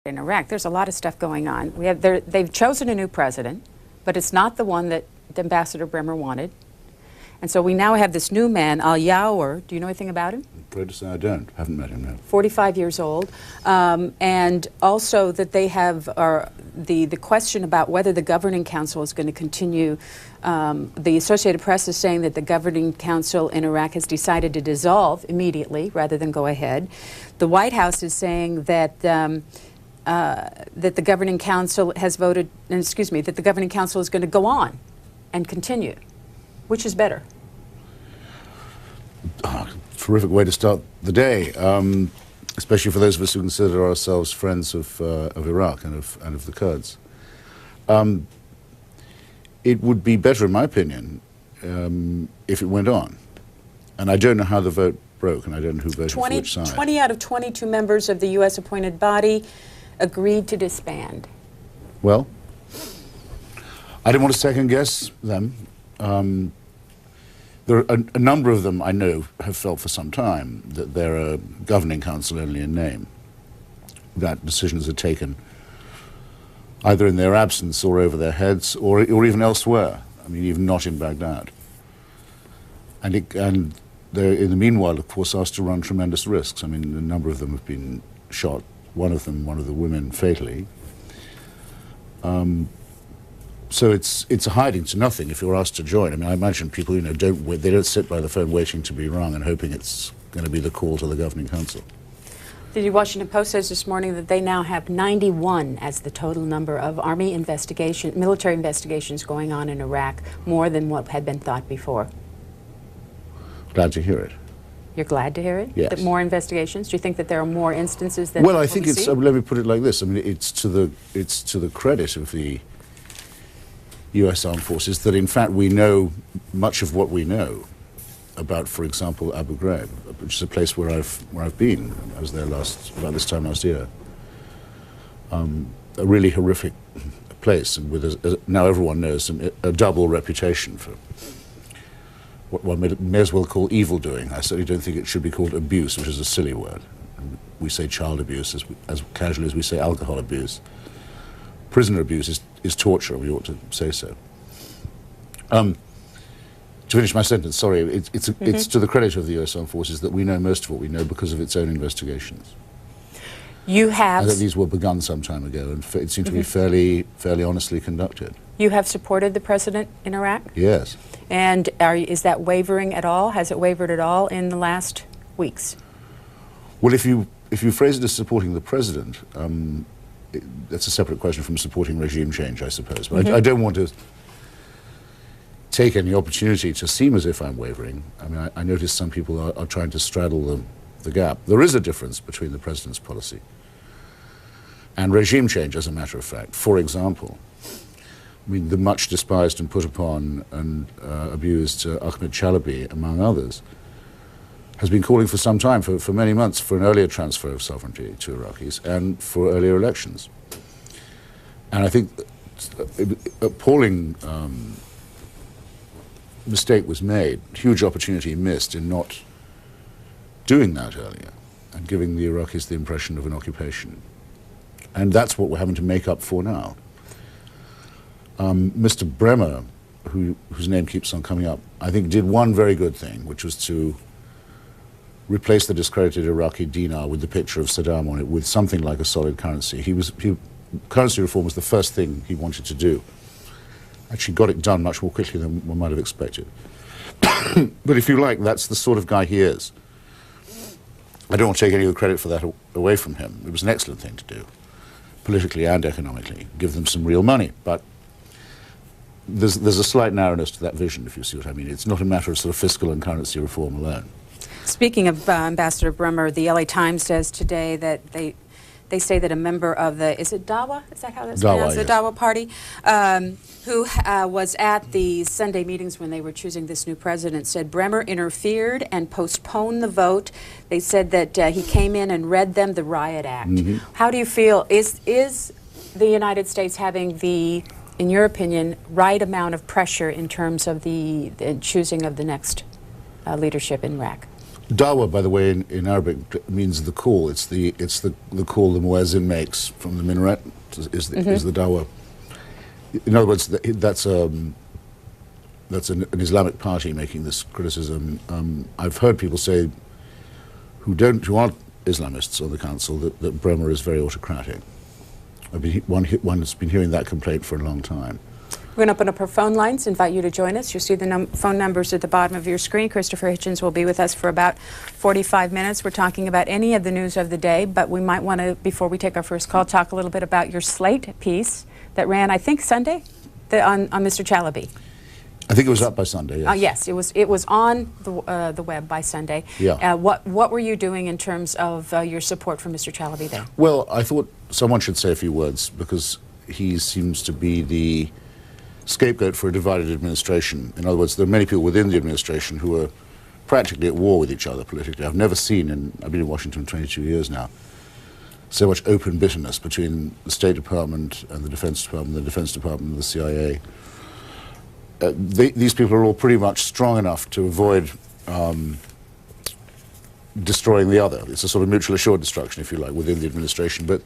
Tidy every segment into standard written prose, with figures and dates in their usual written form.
in Iraq. There's a lot of stuff going on. They've chosen a new president, but it's not the one that Ambassador Bremer wanted. And so we now have this new man, Al-Yawar. Do you know anything about him? I'm afraid to say I don't. Haven't met him, no. 45 years old. And also that they have the question about whether the governing council is going to continue. The Associated Press is saying that the governing council in Iraq has decided to dissolve immediately rather than go ahead. The White House is saying that that the governing council has voted, that the governing council is going to go on and continue. Which is better? Terrific way to start the day, especially for those of us who consider ourselves friends of Iraq and of the Kurds. It would be better, in my opinion, if it went on. And I don't know how the vote broke, and I don't know who voted for which side. 20 out of 22 members of the U.S. appointed body agreed to disband. Well, I don't want to second guess them. There are a number of them I know have felt for some time that they're a governing council only in name, that decisions are taken either in their absence or over their heads or even elsewhere. I mean, even not in Baghdad. And they're, in the meanwhile, of course, asked to run tremendous risks. I mean, a number of them have been shot, one of the women, fatally. So it's a hiding to nothing if you're asked to join. I mean, I imagine people, they don't sit by the phone waiting to be rung and hoping it's going to be the call to the governing council. The Washington Post says this morning that they now have 91 as the total number of military investigations going on in Iraq, more than what had been thought before. Glad to hear it. You're glad to hear it? Yes. That more investigations? Do you think that there are more instances than? Well, I think it's. Let me put it like this. I mean, it's to the credit of the U.S. Armed Forces that, in fact, we know much of what we know about, for example, Abu Ghraib, which is a place where I've been. I was there about this time last year. A really horrific place, and with now everyone knows a double reputation for what one may as well call evil doing. I certainly don't think it should be called abuse, which is a silly word. We say child abuse as casually as we say alcohol abuse. Prisoner abuse is torture. We ought to say so. To finish my sentence, sorry, it's to the credit of the U.S. Armed Forces that we know most of what we know because of its own investigations. You have. I think these were begun some time ago, and it seemed to be fairly honestly conducted. You have supported the president in Iraq? Yes. And is that wavering at all? Has it wavered at all in the last weeks? Well, if you phrase it as supporting the president, that's a separate question from supporting regime change, I suppose. But I don't want to take any opportunity to seem as if I'm wavering. I mean, I notice some people are trying to straddle the gap. There is a difference between the president's policy and regime change, as a matter of fact. For example, I mean, the much despised and put upon and abused Ahmed Chalabi, among others, has been calling for some time, for many months, for an earlier transfer of sovereignty to Iraqis and for earlier elections. And I think appalling mistake was made, huge opportunity missed in not doing that earlier and giving the Iraqis the impression of an occupation. And that's what we're having to make up for now. Mr. Bremer, whose name keeps on coming up, I think did one very good thing, which was to replace the discredited Iraqi dinar with the picture of Saddam on it with something like a solid currency. Currency reform was the first thing he wanted to do. Actually got it done much more quickly than one might have expected. But if you like, that's the sort of guy he is. I don't want to take any of the credit for that away from him. It was an excellent thing to do, politically and economically, give them some real money. But there's a slight narrowness to that vision, if you see what I mean. It's not a matter of sort of fiscal and currency reform alone. Speaking of Ambassador Bremer, the LA Times says today that they say that a member of the, is it Dawa? Is that how that's pronounced? Yes. The Dawa party, who was at the Sunday meetings when they were choosing this new president, said Bremer interfered and postponed the vote. They said that he came in and read them the Riot Act. How do you feel? Is the United States having the, in your opinion, right amount of pressure in terms of the choosing of the next leadership in Iraq? Dawa, by the way, in Arabic means the call. It's the call the muezzin makes from the minaret is the dawa. In other words, that's an Islamic party making this criticism. I've heard people say who aren't Islamists on the council that Burma is very autocratic. One's been hearing that complaint for a long time. We're going to open up our phone lines, invite you to join us. You'll see the phone numbers at the bottom of your screen. Christopher Hitchens will be with us for about 45 minutes. We're talking about any of the news of the day, but we might want to, before we take our first call, talk a little bit about your Slate piece that ran, I think, Sunday on Mr. Chalabi. I think it was up by Sunday, yes. Yes, it was on the web by Sunday. Yeah. What were you doing in terms of your support for Mr. Chalabi there? Well, I thought someone should say a few words because he seems to be the scapegoat for a divided administration. In other words, there are many people within the administration who are practically at war with each other politically. I've never seen, I've been in Washington 22 years now, so much open bitterness between the State Department and the Defense Department and the CIA. These people are all pretty much strong enough to avoid destroying the other. It's a sort of mutual assured destruction, if you like, within the administration. But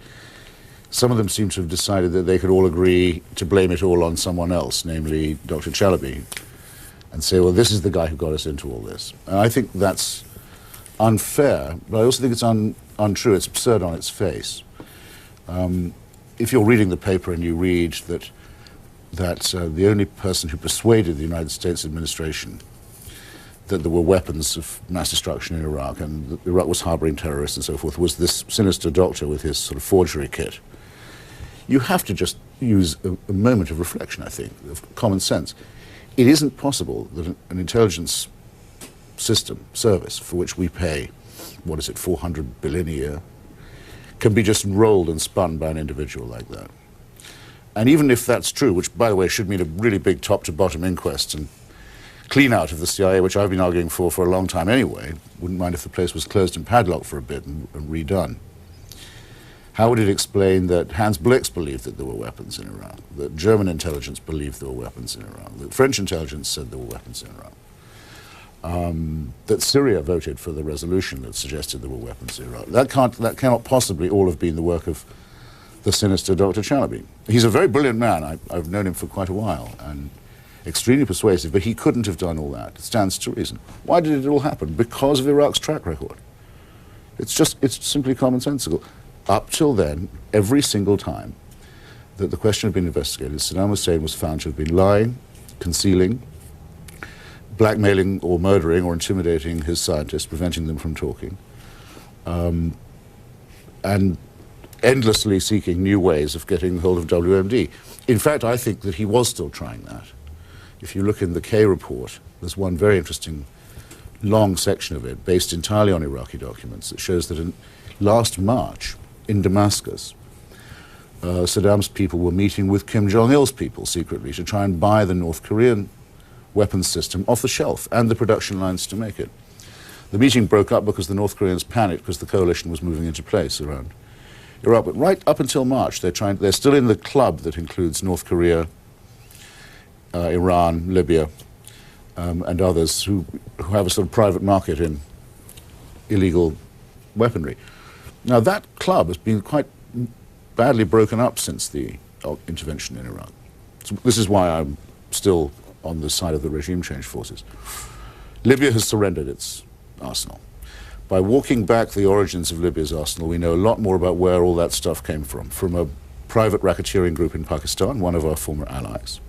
some of them seem to have decided that they could all agree to blame it all on someone else, namely Dr. Chalabi, and say, well, this is the guy who got us into all this. And I think that's unfair, but I also think it's untrue. It's absurd on its face. If you're reading the paper and you read that the only person who persuaded the United States administration that there were weapons of mass destruction in Iraq and that Iraq was harboring terrorists and so forth was this sinister doctor with his sort of forgery kit, you have to just use a moment of reflection, I think, of common sense. It isn't possible that an intelligence system, service, for which we pay, what is it, 400 billion a year, can be just rolled and spun by an individual like that. And even if that's true, which, by the way, should mean a really big top-to-bottom inquest and clean out of the CIA, which I've been arguing for a long time anyway, wouldn't mind if the place was closed and padlocked for a bit and redone. How would it explain that Hans Blix believed that there were weapons in Iraq, that German intelligence believed there were weapons in Iraq, that French intelligence said there were weapons in Iraq, that Syria voted for the resolution that suggested there were weapons in Iraq? That cannot possibly all have been the work of the sinister Dr. Chalabi. He's a very brilliant man. I've known him for quite a while and extremely persuasive, but he couldn't have done all that. It stands to reason. Why did it all happen? Because of Iraq's track record. It's simply commonsensical. Up till then, every single time that the question had been investigated, Saddam Hussein was found to have been lying, concealing, blackmailing or murdering or intimidating his scientists, preventing them from talking, and endlessly seeking new ways of getting hold of WMD. In fact, I think that he was still trying that. If you look in the K report, there's one very interesting long section of it based entirely on Iraqi documents that shows that in last March in Damascus, Saddam's people were meeting with Kim Jong-il's people secretly to try and buy the North Korean weapons system off the shelf and the production lines to make it. The meeting broke up because the North Koreans panicked because the coalition was moving into place around Iraq. But right up until March, they're still in the club that includes North Korea, Iran, Libya, and others who have a sort of private market in illegal weaponry. Now, that club has been quite badly broken up since the intervention in Iraq. So this is why I'm still on the side of the regime change forces. Libya has surrendered its arsenal. By walking back the origins of Libya's arsenal, we know a lot more about where all that stuff came from a private racketeering group in Pakistan, one of our former allies,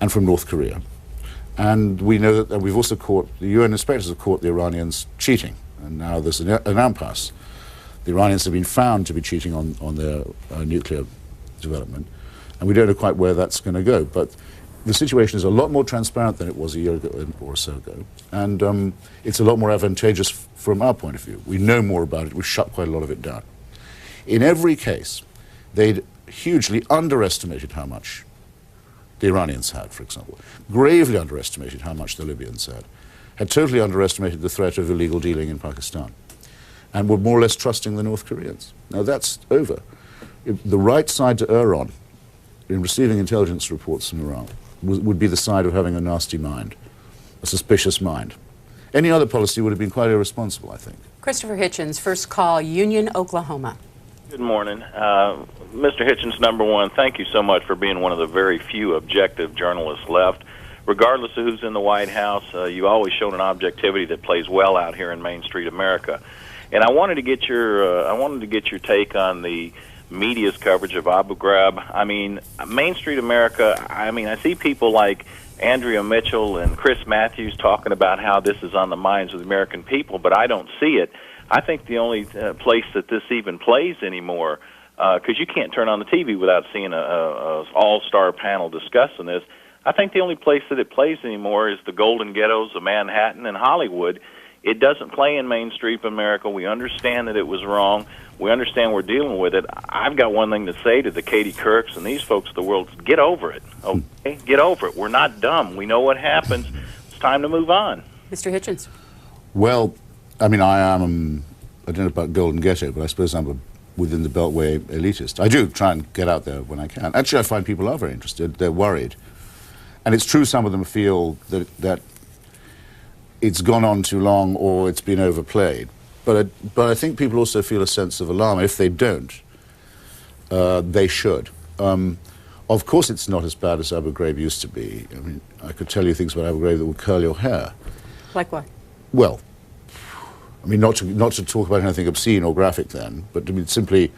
and from North Korea. And we know that we've also caught, the UN inspectors have caught the Iranians cheating, and now there's an impasse. The Iranians have been found to be cheating on their nuclear development, and we don't know quite where that's going to go. But the situation is a lot more transparent than it was a year ago or so ago, and it's a lot more advantageous from our point of view. We know more about it. We've shut quite a lot of it down. In every case, they'd hugely underestimated how much the Iranians had, for example, gravely underestimated how much the Libyans had totally underestimated the threat of illegal dealing in Pakistan, and were more or less trusting the North Koreans. Now that's over. The right side to err on in receiving intelligence reports from Iran would be the side of having a nasty mind, a suspicious mind. Any other policy would have been quite irresponsible, I think. Christopher Hitchens, First Call, Union, Oklahoma. Good morning. Mr. Hitchens, number one, thank you so much for being one of the very few objective journalists left. Regardless of who's in the White House, you've always shown an objectivity that plays well out here in Main Street America. And I wanted to get your take on the media's coverage of Abu Ghraib. I mean, Main Street America, I see people like Andrea Mitchell and Chris Matthews talking about how this is on the minds of the American people, but I don't see it. I think the only place that this even plays anymore, because you can't turn on the TV without seeing a all-star panel discussing this, I think the only place that it plays anymore is the golden ghettos of Manhattan and Hollywood. It doesn't play in Main Street America. We understand that it was wrong. We understand we're dealing with it. I've got one thing to say to the Katie Kirks and these folks of the world: get over it, okay? Get over it. We're not dumb. We know what happens. It's time to move on. Mr. Hitchens. Well, I mean, I don't know about Golden Ghetto, but I suppose I'm a within the Beltway elitist. I do try and get out there when I can. Actually, I find people are very interested. They're worried. And it's true some of them feel that it's gone on too long or it's been overplayed. But I think people also feel a sense of alarm. If they don't, they should. Of course it's not as bad as Abu Ghraib used to be. I mean, I could tell you things about Abu Ghraib that would curl your hair. Like what? Well, I mean, not to talk about anything obscene or graphic then, but I mean, simply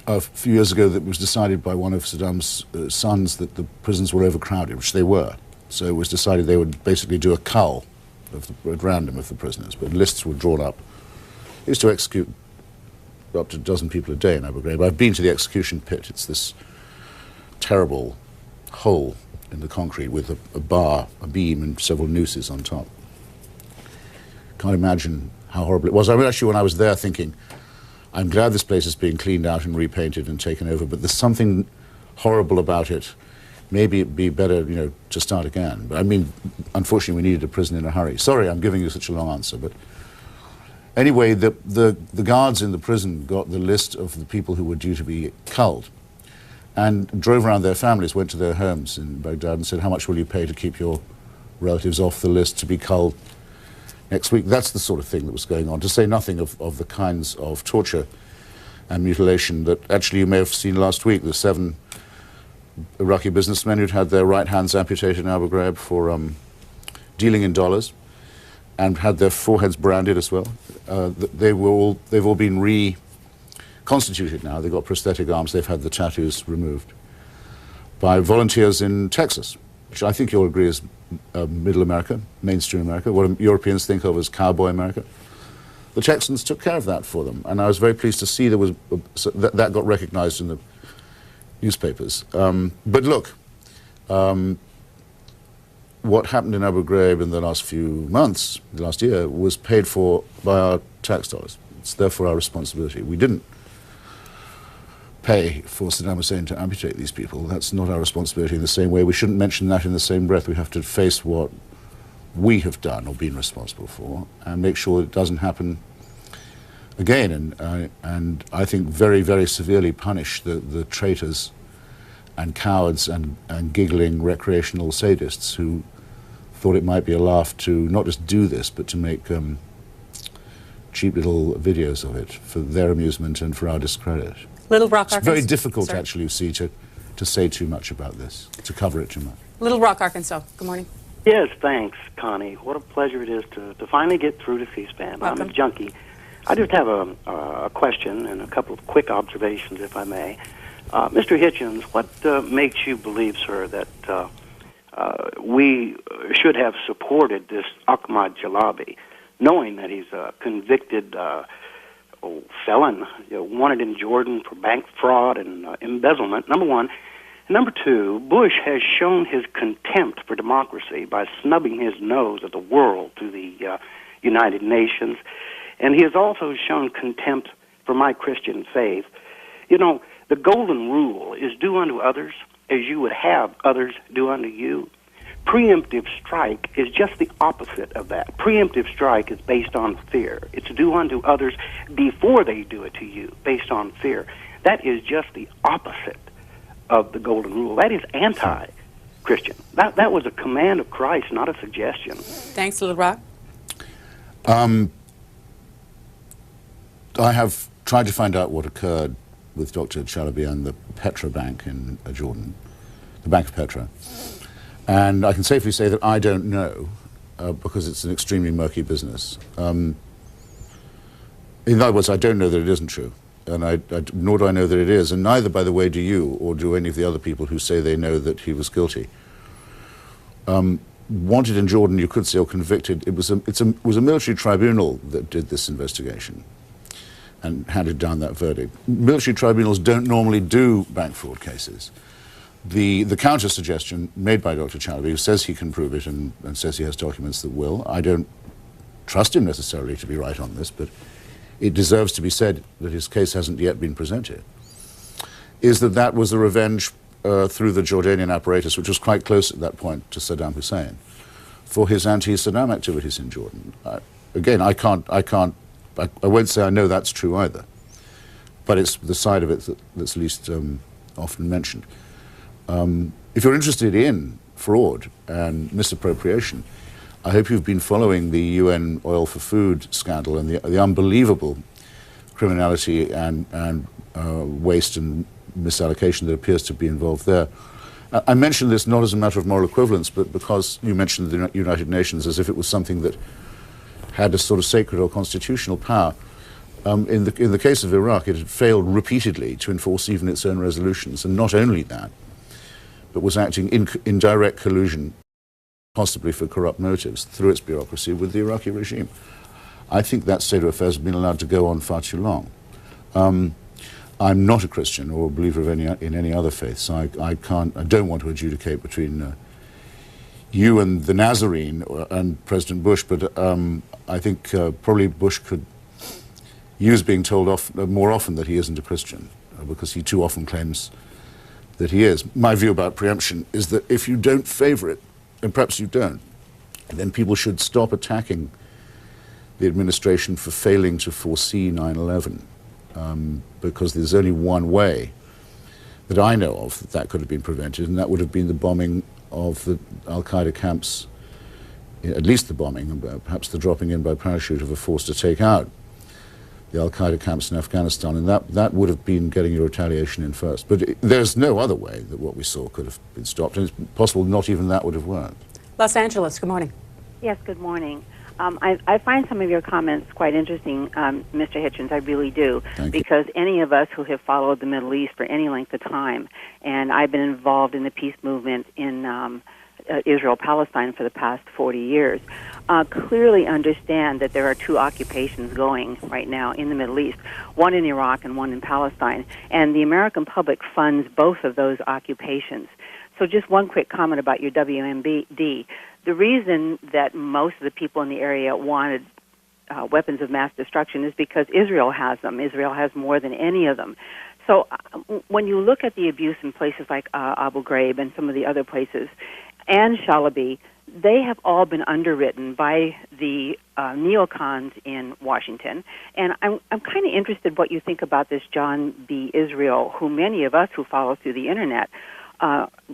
a few years ago that was decided by one of Saddam's sons that the prisons were overcrowded, which they were. So it was decided they would basically do a cull at random of the prisoners, but lists were drawn up. They used to execute up to a dozen people a day in Abu Ghraib. I've been to the execution pit. It's this terrible hole in the concrete with a bar, a beam, and several nooses on top. Can't imagine how horrible it was. I mean, actually, when I was there thinking, I'm glad this place is being cleaned out and repainted and taken over, but there's something horrible about it. Maybe it'd be better, you know, to start again. But I mean, unfortunately, we needed a prison in a hurry. Sorry, I'm giving you such a long answer, but anyway, the guards in the prison got the list of the people who were due to be culled and drove around their families, went to their homes in Baghdad and said, how much will you pay to keep your relatives off the list to be culled next week? That's the sort of thing that was going on, to say nothing of the kinds of torture and mutilation that actually you may have seen last week. The 7 Iraqi businessmen who'd had their right hands amputated in Abu Ghraib for dealing in dollars and had their foreheads branded as well. They've all been reconstituted now. They've got prosthetic arms. They've had the tattoos removed by volunteers in Texas, which I think you'll agree is middle America, mainstream America, what Europeans think of as cowboy America. The Texans took care of that for them, and I was very pleased to see there was that got recognized in the newspapers. But look, what happened in Abu Ghraib in the last few months, the last year, was paid for by our tax dollars. It's therefore our responsibility. We didn't pay for Saddam Hussein to amputate these people. That's not our responsibility in the same way. We shouldn't mention that in the same breath. We have to face what we have done or been responsible for and make sure it doesn't happen again. And I think very, very severely punish the traitors and cowards and giggling recreational sadists who thought it might be a laugh to not just do this, but to make cheap little videos of it for their amusement and for our discredit. Little Rock, It's Arkansas. very difficult, Sorry. actually, you see, to say too much about this, to cover it too much. Little Rock, Arkansas. Good morning. Yes, thanks, Connie. What a pleasure it is to finally get through to C-SPAN. I'm a junkie. I just have a question and a couple of quick observations, if I may. Mr. Hitchens, what makes you believe, sir, that we should have supported this Ahmad Jalabi, knowing that he's a convicted felon, wanted in Jordan for bank fraud and embezzlement, number one. Number two, Bush has shown his contempt for democracy by snubbing his nose at the world through the United Nations. And he has also shown contempt for my Christian faith. You know, the golden rule is do unto others as you would have others do unto you. Preemptive strike is just the opposite of that. Preemptive strike is based on fear. It's do unto others before they do it to you, based on fear. That is just the opposite of the golden rule. That is anti-Christian Christian. That was a command of Christ, not a suggestion. Thanks, Little Rock. I have tried to find out what occurred with Dr. Chalabi and the Petra Bank in Jordan, the Bank of Petra. And I can safely say that I don't know, because it's an extremely murky business. In other words, I don't know that it isn't true, and nor do I know that it is, and neither, by the way, do you, or do any of the other people who say they know that he was guilty. Wanted in Jordan, you could say, or convicted, it was a military tribunal that did this investigation and handed down that verdict. Military tribunals don't normally do bank fraud cases. The counter-suggestion made by Dr. Chalabi, who says he can prove it and says he has documents that will, I don't trust him necessarily to be right on this, but it deserves to be said that his case hasn't yet been presented, is that was a revenge through the Jordanian apparatus, which was quite close at that point to Saddam Hussein, for his anti-Saddam activities in Jordan. Again, I won't say I know that's true either, but it's the side of it that's least often mentioned. If you're interested in fraud and misappropriation, I hope you've been following the UN oil for food scandal and the unbelievable criminality and waste and misallocation that appears to be involved there. I mention this not as a matter of moral equivalence, but because you mentioned the United Nations as if it was something that had a sort of sacred or constitutional power. In the case of Iraq, it had failed repeatedly to enforce even its own resolutions, and not only that, but was acting in direct collusion, possibly for corrupt motives, through its bureaucracy with the Iraqi regime. I think that state of affairs has been allowed to go on far too long. I'm not a Christian or a believer in any other faith, so I don't want to adjudicate between you and the Nazarene and President Bush, but I think probably Bush could use being told more often that he isn't a Christian, because he too often claims that he is. My view about preemption is that if you don't favor it, and perhaps you don't, then people should stop attacking the administration for failing to foresee 9/11, because there's only one way that I know of that could have been prevented, and that would have been the bombing of the Al-Qaeda camps, at least the bombing, and perhaps the dropping in by parachute of a force to take out the Al-Qaeda camps in Afghanistan, and that would have been getting your retaliation in first. But there's no other way that what we saw could have been stopped, and it's possible not even that would have worked. Los Angeles, good morning. Yes, good morning. I find some of your comments quite interesting, Mr. Hitchens, I really do, because any of us who have followed the Middle East for any length of time, and I've been involved in the peace movement in Israel-Palestine for the past 40 years, clearly understand that there are two occupations going right now in the Middle East, one in Iraq and one in Palestine, and the American public funds both of those occupations. So just one quick comment about your WMD. The reason that most of the people in the area wanted weapons of mass destruction is because Israel has them. Israel has more than any of them. So when you look at the abuse in places like Abu Ghraib and some of the other places, and Chalabi, they have all been underwritten by the neocons in Washington. And I'm kind of interested what you think about this John B. Israel, who many of us who follow through the Internet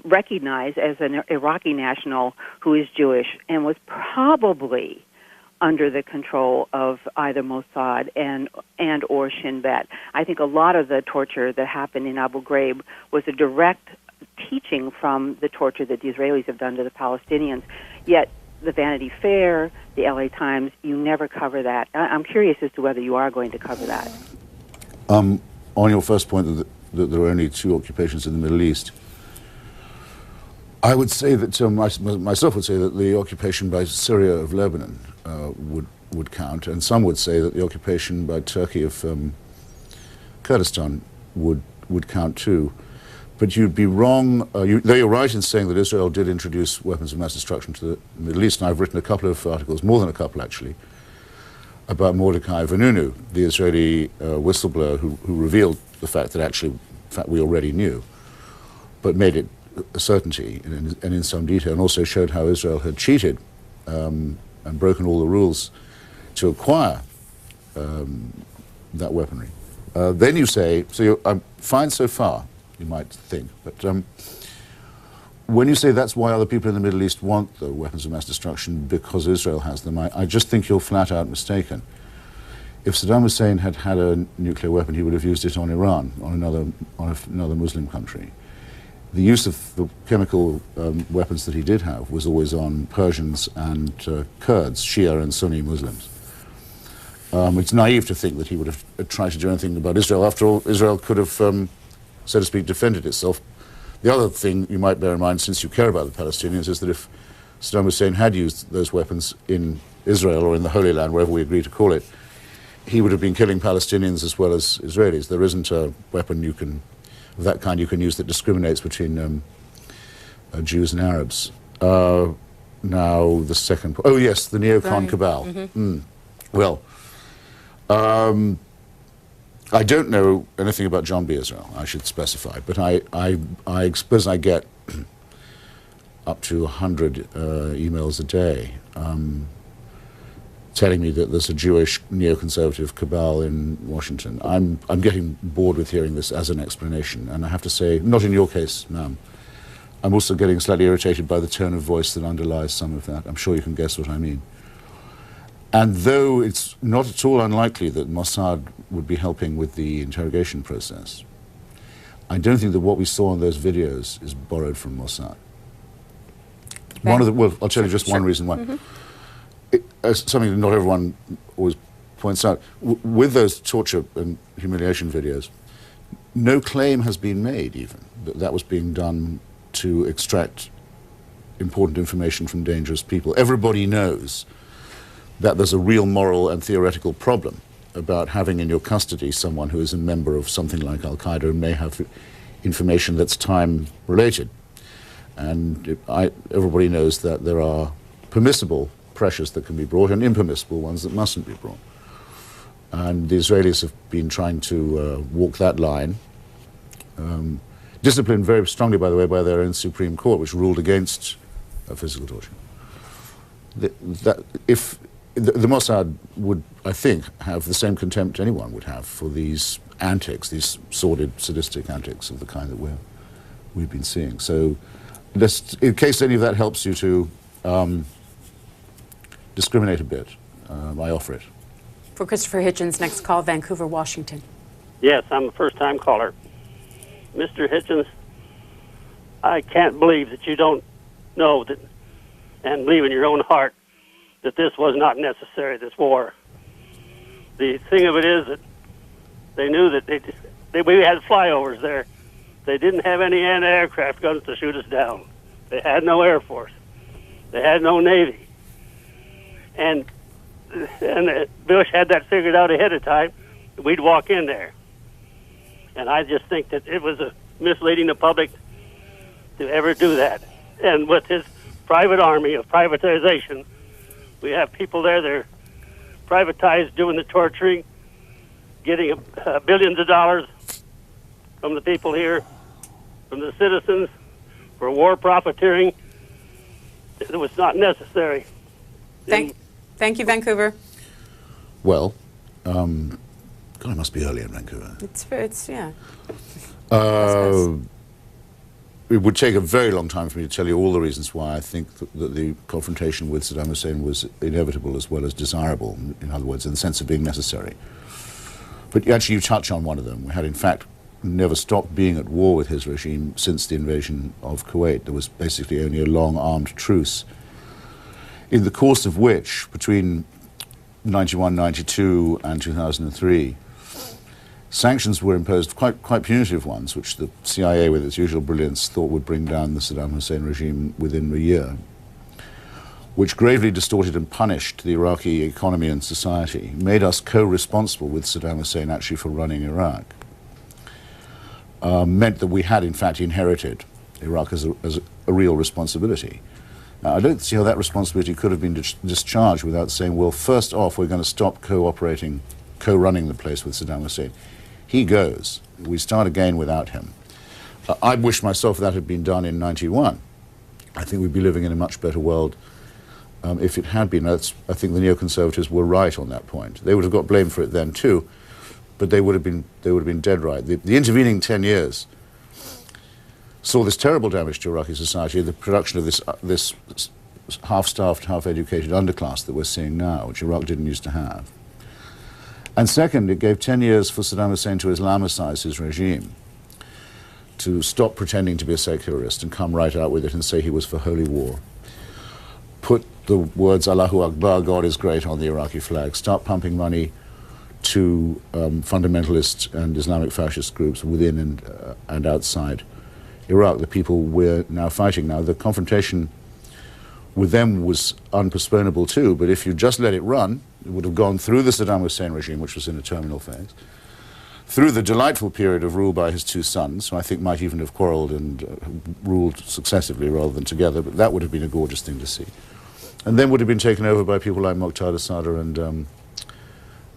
recognize as an Iraqi national who is Jewish and was probably under the control of either Mossad and or Shin Bet. I think a lot of the torture that happened in Abu Ghraib was a direct teaching from the torture that the Israelis have done to the Palestinians. Yet the Vanity Fair, the LA Times, you never cover that. I'm curious as to whether you are going to cover that. On your first point that there are only two occupations in the Middle East, I would say that myself would say that the occupation by Syria of Lebanon would count, and some would say that the occupation by Turkey of Kurdistan would count too. But you'd be wrong, though you're right in saying that Israel did introduce weapons of mass destruction to the Middle East, and I've written a couple of articles, more than a couple actually, about Mordecai Vanunu, the Israeli whistleblower who revealed the fact that actually, in fact, we already knew, but made it a certainty and in some detail, and also showed how Israel had cheated and broken all the rules to acquire that weaponry. Then you say, so I'm fine so far, you might think, but when you say that's why other people in the Middle East want the weapons of mass destruction because Israel has them, I just think you're flat out mistaken. If Saddam Hussein had had a nuclear weapon, he would have used it on Iran, on another Muslim country. The use of the chemical weapons that he did have was always on Persians and Kurds, Shia and Sunni Muslims. It's naive to think that he would have tried to do anything about Israel. After all, Israel could have, so to speak, defended itself. The other thing you might bear in mind, since you care about the Palestinians, is that if Saddam Hussein had used those weapons in Israel or in the Holy Land, wherever we agree to call it, he would have been killing Palestinians as well as Israelis. There isn't a weapon of that kind you can use that discriminates between Jews and Arabs. Now, the second... Oh, yes, the neocon cabal. Mm-hmm. Well, I don't know anything about John B. Israel, I should specify, but I suppose I get up to 100 emails a day telling me that there's a Jewish neoconservative cabal in Washington. I'm getting bored with hearing this as an explanation, and I have to say, not in your case, ma'am. I'm also getting slightly irritated by the tone of voice that underlies some of that. I'm sure you can guess what I mean. And though it's not at all unlikely that Mossad would be helping with the interrogation process, I don't think that what we saw in those videos is borrowed from Mossad. Well, I'll tell you just one reason why. Mm-hmm. Something that not everyone always points out. With those torture and humiliation videos, no claim has been made even that that was being done to extract important information from dangerous people. Everybody knows that there's a real moral and theoretical problem about having in your custody someone who is a member of something like Al-Qaeda and may have information that's time-related. And everybody knows that there are permissible pressures that can be brought and impermissible ones that mustn't be brought. And the Israelis have been trying to walk that line, disciplined very strongly, by the way, by their own Supreme Court, which ruled against physical torture. If the Mossad would, I think, have the same contempt anyone would have for these antics, these sordid, sadistic antics of the kind that we've been seeing. So, in case any of that helps you to discriminate a bit, I offer it. For Christopher Hitchens, next call, Vancouver, Washington. Yes, I'm a first-time caller. Mr. Hitchens, I can't believe that you don't know that and believe in your own heart that this was not necessary, this war. The thing of it is that they knew that we had flyovers there. They didn't have any anti-aircraft guns to shoot us down. They had no Air Force. They had no Navy. And Bush had that figured out ahead of time. We'd walk in there. And I just think that it was misleading the public to ever do that. And with his private army of privatization, we have people there that are privatized doing the torturing, getting billions of dollars from the people here, from the citizens, for war profiteering. It was not necessary. Thank you, Vancouver. Well, God, it must be early in Vancouver. It's yeah. It would take a very long time for me to tell you all the reasons why I think that the confrontation with Saddam Hussein was inevitable as well as desirable, in other words, in the sense of being necessary. But actually you touch on one of them. We had, in fact, never stopped being at war with his regime since the invasion of Kuwait. There was basically only a long armed truce, in the course of which, between 91, 92 and 2003, sanctions were imposed, quite punitive ones, which the CIA, with its usual brilliance, thought would bring down the Saddam Hussein regime within a year, which gravely distorted and punished the Iraqi economy and society, made us co-responsible with Saddam Hussein actually for running Iraq, meant that we had in fact inherited Iraq as a real responsibility. Now, I don't see how that responsibility could have been discharged without saying, well, first off, we're going to stop co-running the place with Saddam Hussein. He goes. We start again without him. I wish myself that had been done in 91. I think we'd be living in a much better world if it had been. I think the neoconservatives were right on that point. They would have got blamed for it then too, but they would have been dead right. The intervening 10 years saw this terrible damage to Iraqi society, the production of this half-starved, half-educated underclass that we're seeing now, which Iraq didn't used to have. And second, it gave 10 years for Saddam Hussein to Islamicize his regime, to stop pretending to be a secularist and come right out with it and say he was for holy war. Put the words Allahu Akbar, God is great, on the Iraqi flag. Start pumping money to fundamentalist and Islamic fascist groups within and outside Iraq, the people we're now fighting now. The confrontation with them was unpostponable too, but if you just let it run, it would have gone through the Saddam Hussein regime, which was in a terminal phase, through the delightful period of rule by his two sons, who I think might even have quarreled and ruled successively rather than together, but that would have been a gorgeous thing to see. And then would have been taken over by people like Muqtada Sadr and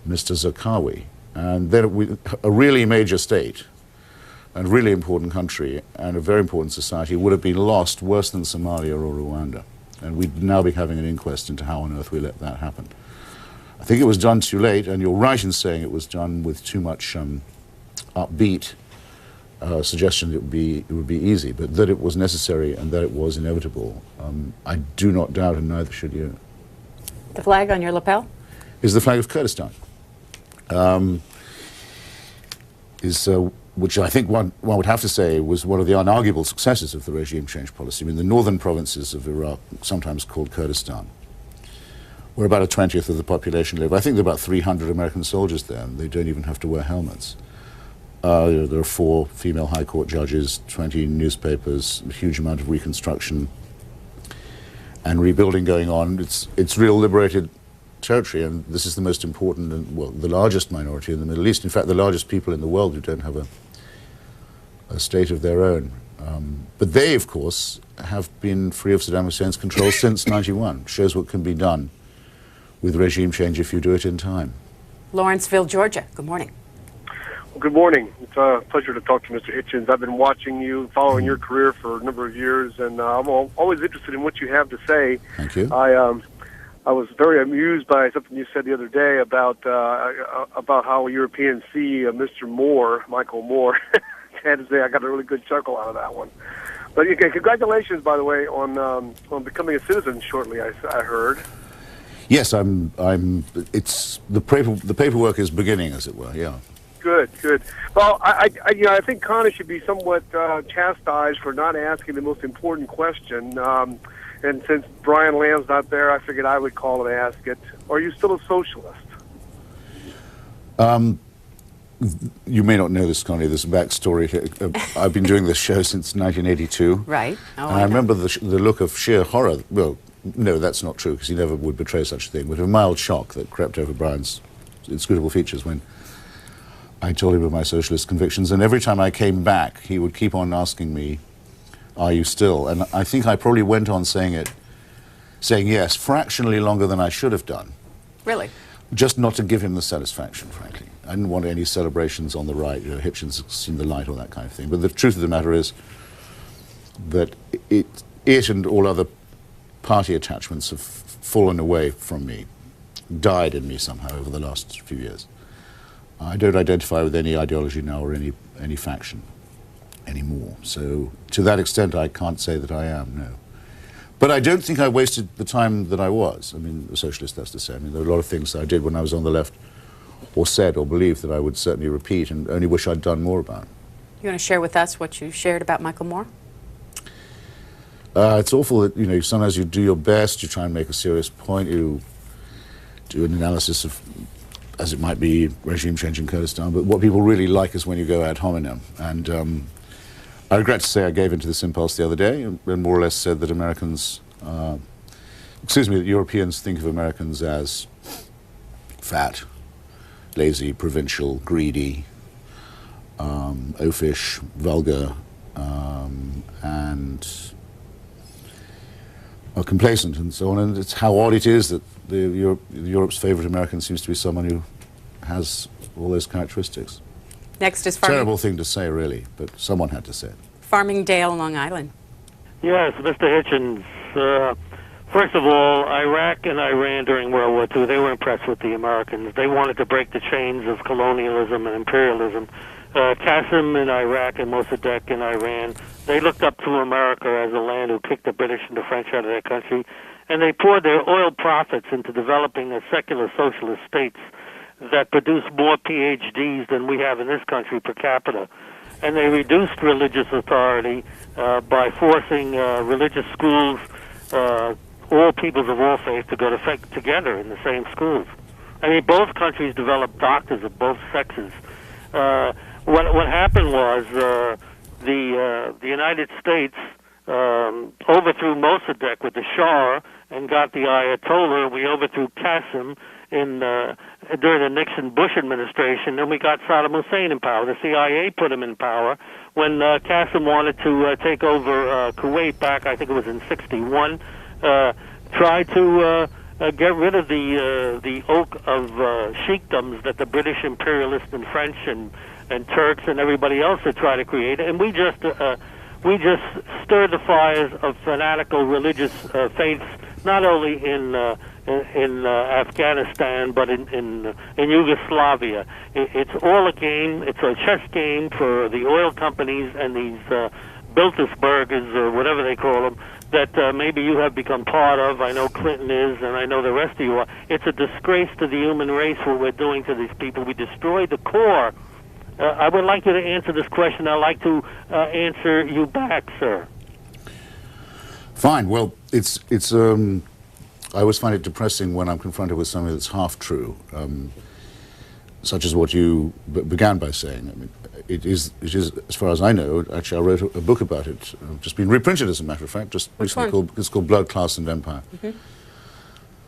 Mr. Zarqawi. And then a really major state, and really important country, and a very important society would have been lost worse than Somalia or Rwanda. And we'd now be having an inquest into how on earth we let that happen. I think it was done too late, and you're right in saying it was done with too much upbeat suggestion that it would be easy, but that it was necessary and that it was inevitable, I do not doubt, and neither should you. The flag on your lapel? Is the flag of Kurdistan. Which I think one would have to say was one of the unarguable successes of the regime change policy. I mean, the northern provinces of Iraq, sometimes called Kurdistan, where about a 20th of the population live. I think there are about 300 American soldiers there, and they don't even have to wear helmets. There are 4 female high court judges, 20 newspapers, a huge amount of reconstruction and rebuilding going on. It's real liberated territory, and this is the most important and, well, the largest minority in the Middle East. In fact, the largest people in the world who don't have a state of their own. But they, of course, have been free of Saddam Hussein's control since '91. Shows what can be done with regime change if you do it in time. Lawrenceville, Georgia. Good morning. Well, good morning. It's a pleasure to talk to Mr. Hitchens. I've been watching you, following your career for a number of years, and I'm always interested in what you have to say. Thank you. I was very amused by something you said the other day about how Europeans see Mr. Moore, Michael Moore. I had to say I got a really good chuckle out of that one. But okay, congratulations, by the way, on becoming a citizen shortly. I heard. Yes, It's the paperwork is beginning, as it were. Yeah. Good. Well, I think Connie should be somewhat chastised for not asking the most important question. And since Brian Lamb's not there, I figured I would call and ask it. Are you still a socialist? You may not know this, Connie. There's a backstory here. I've been doing this show since 1982. Right. Oh, and I remember the look of sheer horror. Well, no, that's not true, because he never would betray such a thing, but a mild shock that crept over Brian's inscrutable features when I told him of my socialist convictions. And every time I came back, he would keep on asking me, "Are you still?" And I think I probably went on saying yes, fractionally longer than I should have done. Really? Just not to give him the satisfaction, frankly. I didn't want any celebrations on the right, Hitchens has seen the light or that kind of thing. But the truth of the matter is that it and all other party attachments have fallen away from me, died in me somehow over the last few years. I don't identify with any ideology now or any faction anymore. So to that extent, I can't say that I am, no. But I don't think I wasted the time that I was. I mean, a socialist, that's to say. I mean, there are a lot of things that I did when I was on the left, or said or believed, that I would certainly repeat and only wish I'd done more about. You want to share with us what you shared about Michael Moore? It's awful that, sometimes you do your best, you try and make a serious point, you do an analysis of, as it might be, regime change in Kurdistan, but what people really like is when you go ad hominem. And I regret to say I gave into this impulse the other day and more or less said that that Europeans think of Americans as fat, lazy, provincial, greedy, oafish, vulgar, and complacent and so on. And it's how odd it is that Europe's favorite American seems to be someone who has all those characteristics. Next is Terrible thing to say, really, but someone had to say it. Farmingdale, Long Island. Yes, Mr. Hitchens. First of all, Iraq and Iran during World War II, they were impressed with the Americans. They wanted to break the chains of colonialism and imperialism. Qasem in Iraq and Mossadegh in Iran They looked up to America as a land who kicked the British and the French out of their country, and they poured their oil profits into developing a secular socialist states that produce more PhDs than we have in this country per capita. And they reduced religious authority by forcing religious schools, all peoples of all faiths, to go together in the same schools. I mean, both countries developed doctors of both sexes. What happened was the United States overthrew Mossadegh with the Shah and got the Ayatollah. We overthrew Qasem during the Nixon-Bush administration, and we got Saddam Hussein in power. The CIA put him in power when Qasem wanted to take over Kuwait back, I think it was in '61, tried to get rid of the oak of sheikdoms that the British imperialists and French and Turks and everybody else had tried to create, and we just stirred the fires of fanatical religious faiths, not only in Afghanistan but in Yugoslavia. It's all a game. It's a chess game for the oil companies and these Bilderbergers, or whatever they call them, that maybe you have become part of. I know Clinton is, and I know the rest of you are. It's a disgrace to the human race what we're doing to these people. We destroyed the core. I would like you to answer this question. I'd like to answer you back, sir. Fine. Well, it's. I always find it depressing when I'm confronted with something that's half true, such as what you began by saying. I mean, it is, as far as I know. Actually, I wrote a book about it, just been reprinted, as a matter of fact, just recently. It's called Blood, Class, and Empire,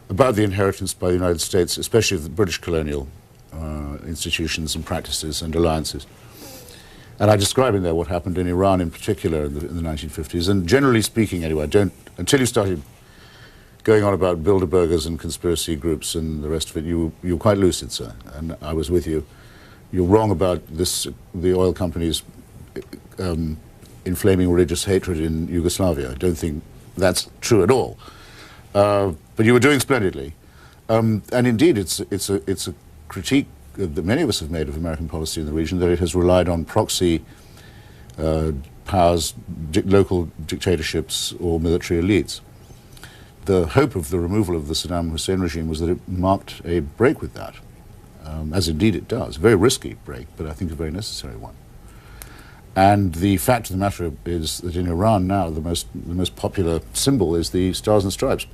about the inheritance by the United States, especially of the British colonial institutions and practices and alliances. And I describe in there what happened in Iran in particular in the 1950s. And generally speaking, anyway, until you started going on about Bilderbergers and conspiracy groups and the rest of it, you were quite lucid, sir, and I was with you. You're wrong about the oil companies inflaming religious hatred in Yugoslavia. I don't think that's true at all. But you were doing splendidly. And indeed, it's a critique that many of us have made of American policy in the region, that it has relied on proxy powers, local dictatorships, or military elites. The hope of the removal of the Saddam Hussein regime was that it marked a break with that, as indeed it does. A very risky break, but I think a very necessary one. And the fact of the matter is that in Iran now, the most popular symbol is the Stars and Stripes.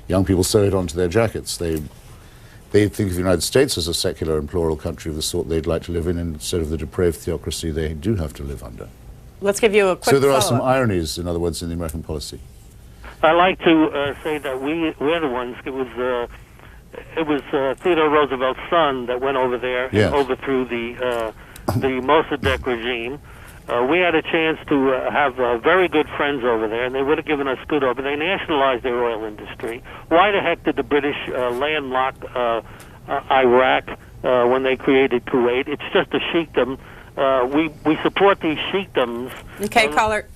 Young people sew it onto their jackets. They think of the United States as a secular and plural country of the sort they'd like to live in, instead of the depraved theocracy they do have to live under. Let's give you a quick So there follow-up. are some ironies, in other words, in the American policy. I like to say that we're the ones. It was Theodore Roosevelt's son that went over there and overthrew the Mossadegh regime. We had a chance to have very good friends over there, and they would have given us good over. They nationalized their oil industry. Why the heck did the British landlock Iraq when they created Kuwait? It's just a sheikdom. We support these sheikdoms. Okay, caller.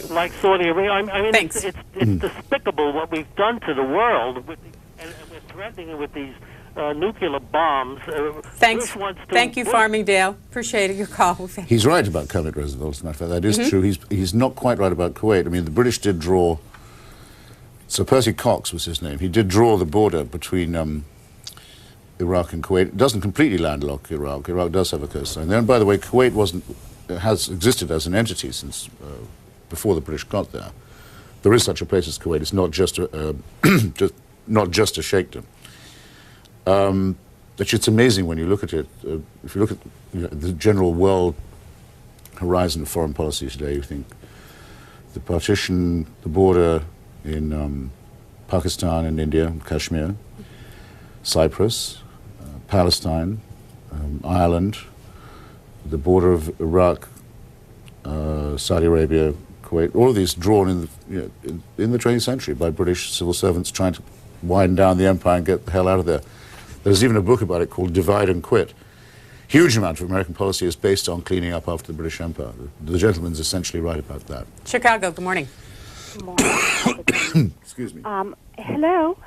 Like Saudi Arabia. I mean, Thanks. it's despicable what we've done to the world, and we're threatening it with these nuclear bombs. Thanks. Thank you, Farmingdale. Appreciate your call. He's right about Kermit Roosevelt, as a matter of fact. That is true. He's not quite right about Kuwait. I mean, the British did draw... Sir Percy Cox was his name. He did draw the border between Iraq and Kuwait. It doesn't completely landlock Iraq. Iraq does have a coastline there. And by the way, Kuwait has existed as an entity since before the British got there. There is such a place as Kuwait. It's not just not just a sheikhdom. But it's amazing when you look at it. If you look at the general world horizon of foreign policy today, you think the partition, the border in Pakistan and India, Kashmir, Cyprus, Palestine, Ireland, the border of Iraq, Saudi Arabia, Kuwait, all of these drawn in the 20th century by British civil servants trying to wind down the empire and get the hell out of there. There's even a book about it called Divide and Quit. Huge amount of American policy is based on cleaning up after the British Empire. The gentleman's essentially right about that. Chicago, good morning. Good morning. Excuse me. Hello.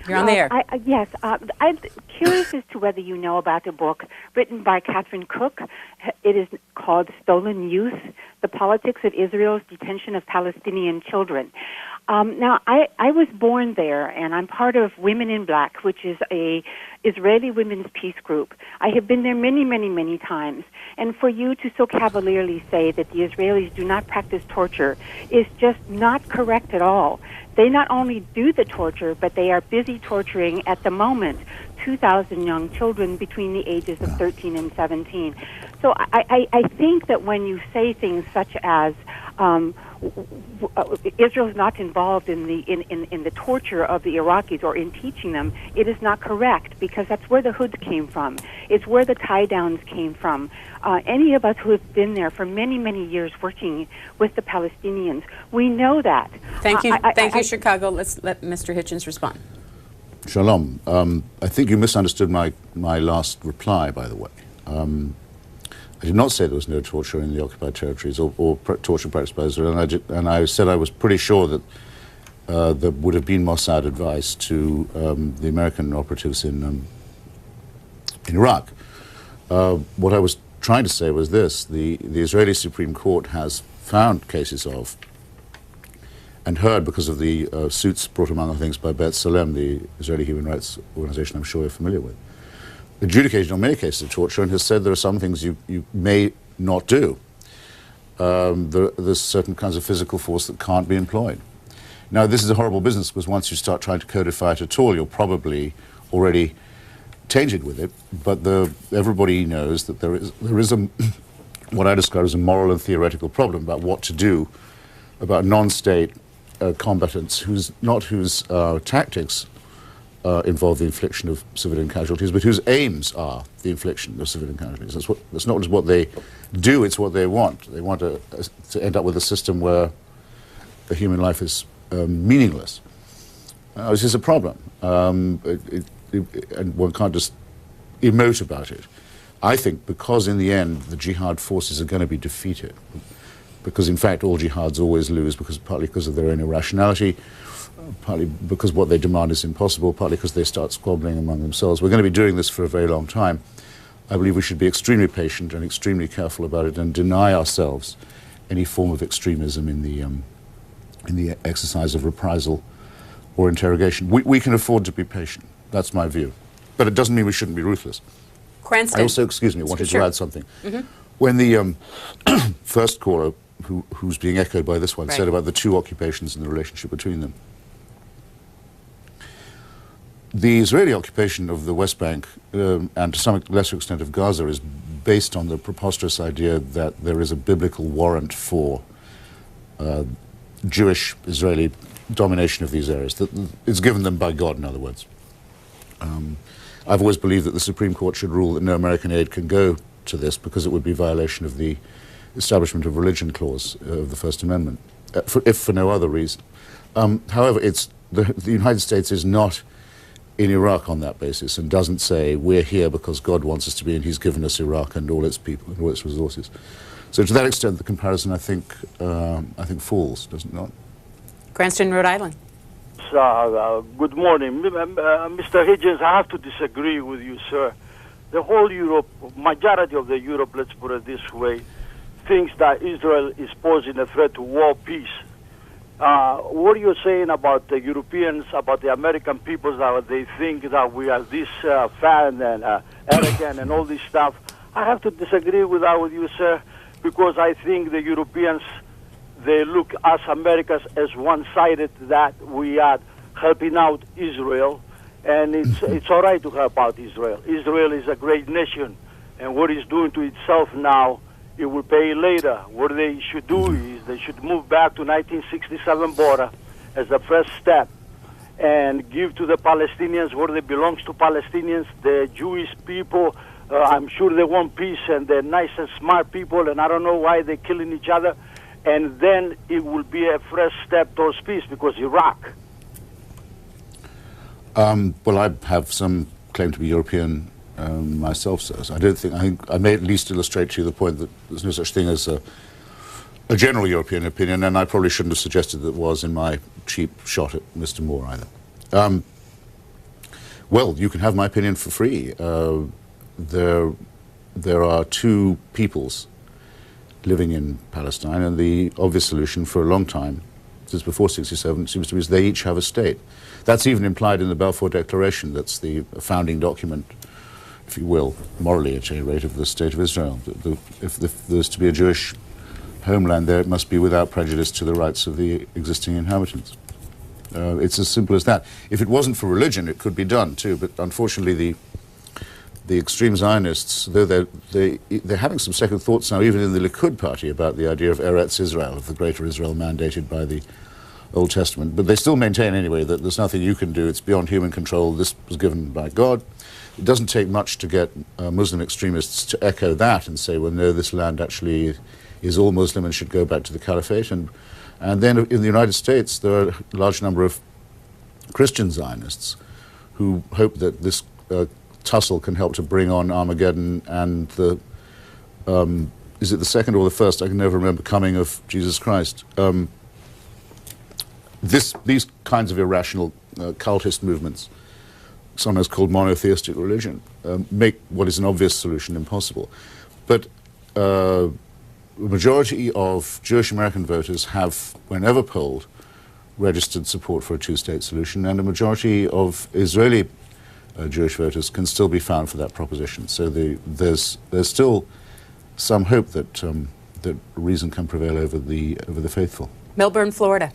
You're on the air. Yes. I'm curious as to whether you know about a book written by Catherine Cook. It is called Stolen Youth, the politics of Israel's detention of Palestinian children. Now, I was born there, and I'm part of Women in Black, which is a Israeli women's peace group. I have been there many, many, many times. And for you to so cavalierly say that the Israelis do not practice torture is just not correct at all. They not only do the torture, but they are busy torturing at the moment 2,000 young children between the ages of 13 and 17. So I think that when you say things such as Israel is not involved in the torture of the Iraqis or in teaching them, it is not correct, because that's where the hoods came from. It's where the tie-downs came from. Any of us who have been there for many, many years working with the Palestinians, we know that. Thank you. Thank you, Chicago. Let's let Mr. Hitchens respond. Shalom. I think you misunderstood my last reply, by the way. I did not say there was no torture in the occupied territories or torture practiced by Israel, and I said I was pretty sure that there would have been Mossad advice to the American operatives in Iraq. What I was trying to say was this: the Israeli Supreme Court has found cases of and heard, because of the suits brought among other things by Bet Salem, the Israeli human rights organization I'm sure you're familiar with, adjudicated on many cases of torture and has said there are some things you may not do. There's certain kinds of physical force that can't be employed. Now, this is a horrible business, because once you start trying to codify it at all, you're probably already tainted with it. But everybody knows that there is a what I describe as a moral and theoretical problem about what to do about non-state combatants whose tactics involve the infliction of civilian casualties, but whose aims are the infliction of civilian casualties. That's not just what they do, it's what they want. They want to end up with a system where the human life is meaningless. This is a problem, and one can't just emote about it. I think because in the end the jihad forces are going to be defeated, because in fact all jihads always lose, partly because of their own irrationality, partly because what they demand is impossible, partly because they start squabbling among themselves. We're going to be doing this for a very long time. I believe we should be extremely patient and extremely careful about it and deny ourselves any form of extremism in the exercise of reprisal or interrogation. We can afford to be patient. That's my view. But it doesn't mean we shouldn't be ruthless. Cranston. I also, excuse me, wanted Sure. to add something. Mm-hmm. When the first caller, who's being echoed by this one, Right. said about the two occupations and the relationship between them, the Israeli occupation of the West Bank, and to some lesser extent of Gaza, is based on the preposterous idea that there is a biblical warrant for Jewish Israeli domination of these areas. That it's given them by God, in other words. I've always believed that the Supreme Court should rule that no American aid can go to this, because it would be violation of the Establishment of Religion Clause of the First Amendment, if for no other reason. However, the United States is not in Iraq on that basis, and doesn't say we're here because God wants us to be and he's given us Iraq and all its people and all its resources. So to that extent the comparison I think falls, does it not? Cranston, Rhode Island. Good morning. Mr. Hitchens, I have to disagree with you, sir. The whole Europe, majority of the Europe, let's put it this way, thinks that Israel is posing a threat to world peace. What are you saying about the Europeans, about the American people, that they think that we are this fan and arrogant and all this stuff? I have to disagree with that with you, sir, because I think the Europeans, they look us Americans as one-sided, that we are helping out Israel, and it's all right to help out Israel. Israel is a great nation, and what it's doing to itself now, it will pay later. What they should do is they should move back to 1967 border as the first step and give to the Palestinians what it belongs to Palestinians. The Jewish people, I'm sure they want peace, and they're nice and smart people, and I don't know why they're killing each other. And then it will be a fresh step towards peace, because Iraq. Well, I have some claim to be European myself, sir. So I think I may at least illustrate to you the point that there's no such thing as a general European opinion, and I probably shouldn't have suggested that it was in my cheap shot at Mr. Moore either. Well, you can have my opinion for free. There are two peoples living in Palestine, and the obvious solution for a long time, since before 67, seems to be is they each have a state. That's even implied in the Balfour Declaration. That's the founding document, if you will, morally at any rate, of the State of Israel. If there's to be a Jewish homeland there, it must be without prejudice to the rights of the existing inhabitants. It's as simple as that. If it wasn't for religion, it could be done too, but unfortunately the extreme Zionists, though they're having some second thoughts now, even in the Likud party, about the idea of Eretz Israel, of the greater Israel mandated by the Old Testament. But they still maintain anyway that there's nothing you can do, it's beyond human control, this was given by God. It doesn't take much to get Muslim extremists to echo that and say, well, no, this land actually is all Muslim and should go back to the Caliphate. And then in the United States, there are a large number of Christian Zionists who hope that this tussle can help to bring on Armageddon and the, is it the second or the first, I can never remember, coming of Jesus Christ. These kinds of irrational cultist movements, sometimes called monotheistic religion, make what is an obvious solution impossible. But the majority of Jewish American voters have, whenever polled, registered support for a two-state solution, and a majority of Israeli Jewish voters can still be found for that proposition. So there's still some hope that that reason can prevail over the faithful. Melbourne, Florida.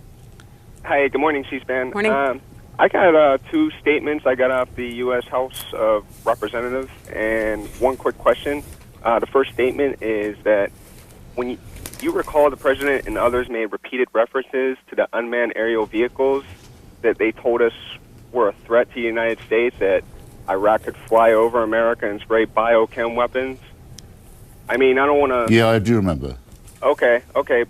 Hi, good morning, C-SPAN. Morning. I got two statements I got off the U.S. House of Representatives, and one quick question. The first statement is that when you recall, the President and others made repeated references to the unmanned aerial vehicles that they told us were a threat to the United States, that Iraq could fly over America and spray biochem weapons. I mean, I don't want to... Yeah, I do remember. Okay,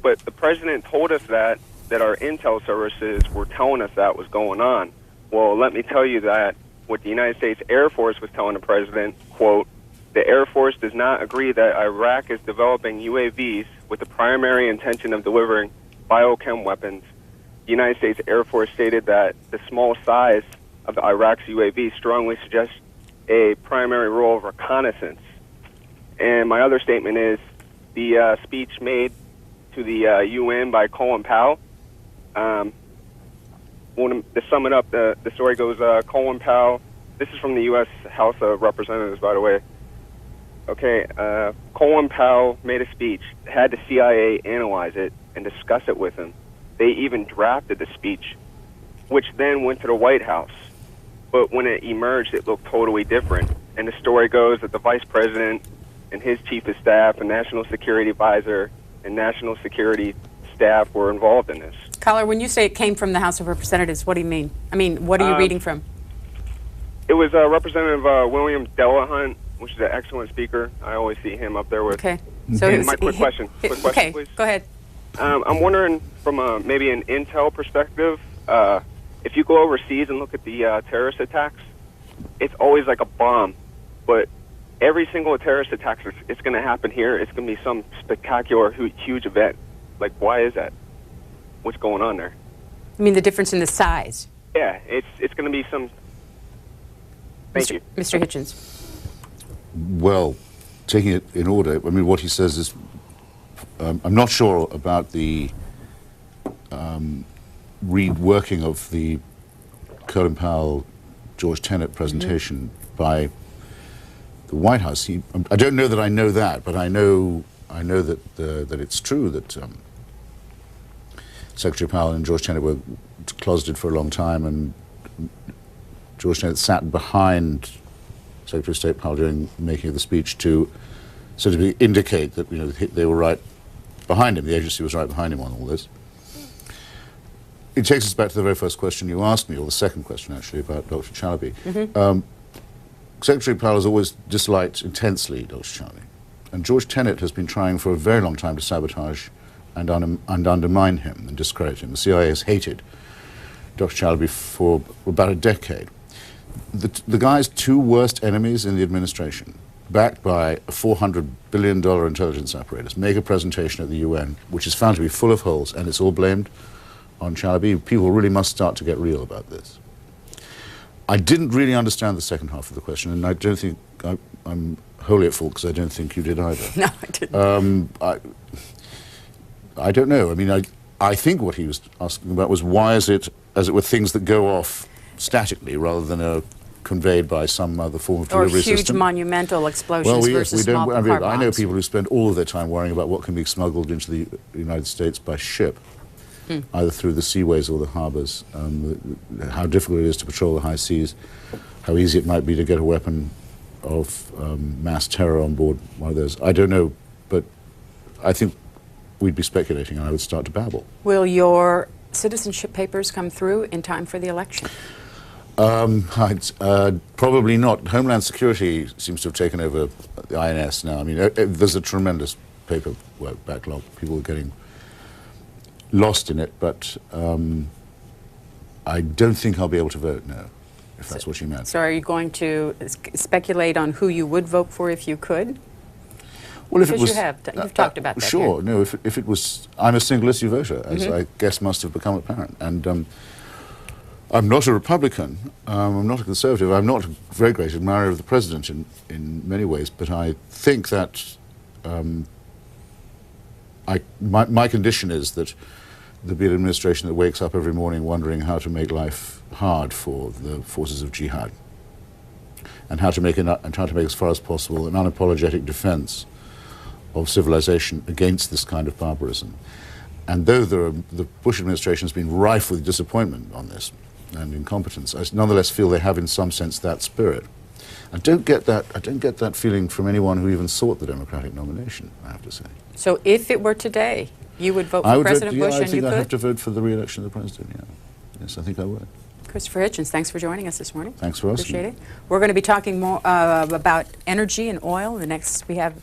but the President told us that our intel services were telling us that was going on. Well, let me tell you that what the United States Air Force was telling the President, quote, the Air Force does not agree that Iraq is developing UAVs with the primary intention of delivering biochem weapons. The United States Air Force stated that the small size of Iraq's UAV strongly suggests a primary role of reconnaissance. And my other statement is the speech made to the UN by Colin Powell. To sum it up, the story goes, Colin Powell, this is from the U.S. House of Representatives, by the way. Okay, Colin Powell made a speech, had the CIA analyze it and discuss it with him. They even drafted the speech, which then went to the White House. But when it emerged, it looked totally different. And the story goes that the Vice President and his Chief of Staff and National Security Advisor and National Security staff were involved in this. Caller, when you say it came from the House of Representatives, what do you mean? I mean, what are you reading from? It was Representative William Delahunt, which is an excellent speaker. I always see him up there with. Okay. So my quick question, okay, please. Go ahead. I'm wondering, from maybe an intel perspective, if you go overseas and look at the terrorist attacks, it's always like a bomb. But every single terrorist attack, it's going to happen here. It's going to be some spectacular, huge event. Like, why is that? What's going on there? I mean, the difference in the size. Yeah, it's going to be some... Thank you. Mr. Hitchens. Well, taking it in order, I mean, what he says is, I'm not sure about the reworking of the Colin Powell, George Tenet presentation by the White House. I don't know that I know that, but I know that that it's true that Secretary Powell and George Tenet were closeted for a long time, and George Tenet sat behind Secretary of State Powell making the speech to sort of indicate that they were right behind him. The agency was right behind him on all this. It takes us back to the very first question you asked me, or the second question actually, about Dr. Chalabi. Mm-hmm. Secretary Powell has always disliked intensely Dr. Chalabi, and George Tenet has been trying for a very long time to sabotage and undermine him and discredit him. The CIA has hated Dr. Chalabi for about a decade. The guy's two worst enemies in the administration, backed by a $400 billion intelligence apparatus, make a presentation at the UN, which is found to be full of holes, and it's all blamed on Chalabi. People really must start to get real about this. I didn't really understand the second half of the question, and I don't think I'm wholly at fault, because I don't think you did either. No, I didn't. I don't know. I mean, I think what he was asking about was why is it, as it were, things that go off statically rather than are conveyed by some other form of delivery system. Or huge monumental explosions versus small car bombs. I know people who spend all of their time worrying about what can be smuggled into the United States by ship, either through the seaways or the harbors, how difficult it is to patrol the high seas, how easy it might be to get a weapon of mass terror on board one of those. I don't know, but I think we'd be speculating and I would start to babble. Will your citizenship papers come through in time for the election? Probably not. Homeland Security seems to have taken over the INS now. I mean, there's a tremendous paperwork backlog. People are getting lost in it, but I don't think I'll be able to vote, no, if that's what you meant. So are you going to speculate on who you would vote for if you could? Well, if because it was, you've talked about that. Sure, no, if it was, I'm a single issue voter, as I guess must have become apparent. And I'm not a Republican, I'm not a conservative, I'm not a very great admirer of the president in many ways, but I think that my condition is that there'll be an administration that wakes up every morning wondering how to make life hard for the forces of jihad, and how to make as far as possible an unapologetic defense of civilization against this kind of barbarism. And though the Bush administration has been rife with disappointment on this and incompetence, I nonetheless feel they have in some sense that spirit. I don't get that feeling from anyone who even sought the Democratic nomination, I have to say. So if it were today, you would vote for President Bush, and you could? I think I'd have to vote for the re-election of the president, yeah. Yes, I think I would. Christopher Hitchens, thanks for joining us this morning. Thanks for asking. Appreciate it. We're going to be talking more about energy and oil. The next we have